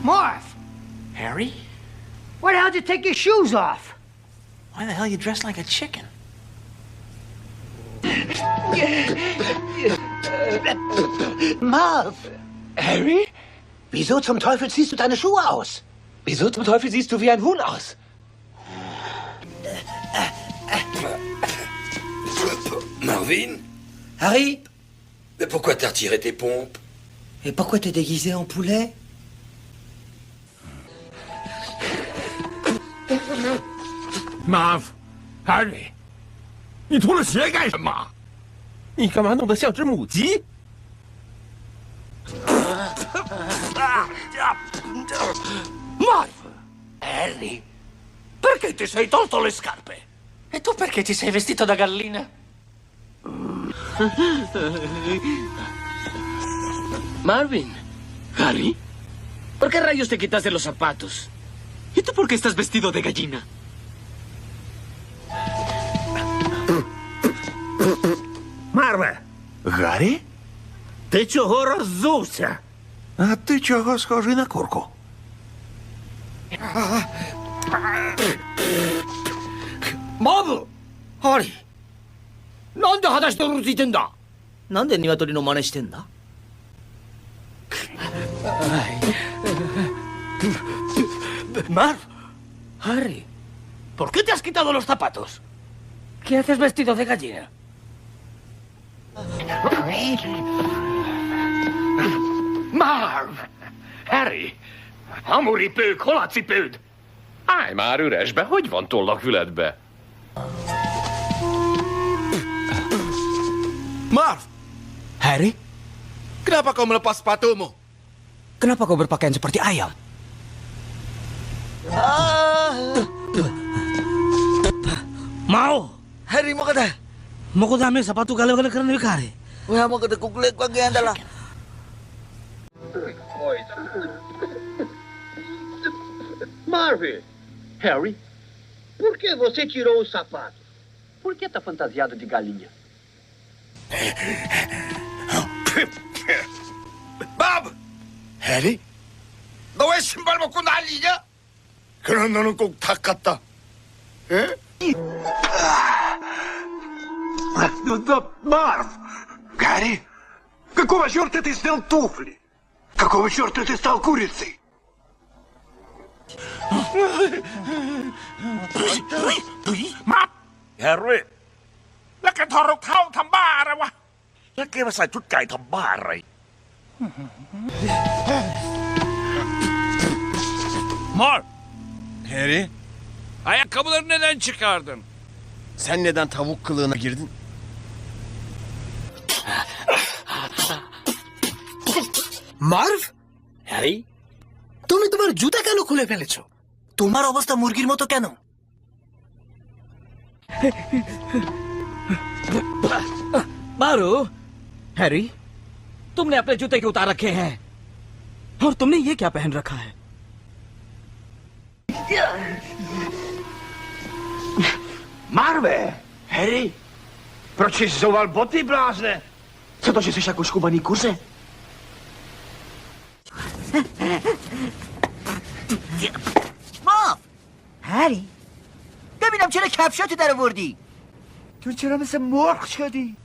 Marv! Harry? Why the hell did you take your shoes off? Why the hell you dressed like a chicken? Marv! Harry? Wieso zum Teufel ziehst du deine Schuhe aus? Wieso zum Teufel siehst du wie ein Huhn aus? Marvin? Harry? Mais pourquoi t'as retiré tes pompes? Et pourquoi t'es déguisé en poulet? Marv, Harry，你脱了鞋干什么？你干嘛弄得像只母鸡Marv! Harry? Perché ti sei tolto le scarpe? E tu perché ti sei vestito da gallina? Marvin. Harry. ¿Por qué rayos te quitaste los zapatos? ¿Y tú por qué estás vestido de gallina? Марве! Гаррі? Ти чого роззувся? А ти чого схожий на курку?マブハリーなんで裸足でうろついてんだなんで鶏の真似してんだ Marv. Harry. ¿Por qué te has quitado los zapatos? ¿Qué haces vestido de gallina? Marv! Harry! Hamuripők, hol a cipőd? Állj már üresbe, hogy van tollakfüledbe? Marv! Harry? Kenapa kau melepas sepatumu? Kenapa kau berpakaian seperti ayam? Mau! Harry mo kada Moko dami sepatu galaw-galaw karena kare. Wala mo kada kukulik wag yan dala Marvin! Harry? Por que você tirou os sapatos? Por que tá fantasiado de galinha? Bob! Harry? 너 왜 신발 벗고 난리냐? 그런 너는 꼭 닦았다. 에? Марв! Гарри? Какого черта ты снял туфли? Какого черта ты стал курицей? Harry แล้วแกถอดรองเท้าทำบ้าอะไรวะแล้วแกมาใส่ชุดไก่ทำบ้าอะไร Marv! Harry? Ayakkabıları neden çıkardın? Sen neden tavuk kılığına girdin? মার্ভ Harry? তুমি তোমার জুতা কেন খুলে ফেলেছো তোমার অবস্থা মুরগির মতো কেন मारो हैरी तुमने अपने जूते क्यों उतार रखे हैं और तुमने ये क्या पहन रखा है Marve! Harry? Proč jsi zouval boty, blázne? Co to, že jsi jako škubaný kuře? ماف هری ببینم چرا کفشاتو در آوردی تو چرا مثل مرغ شدی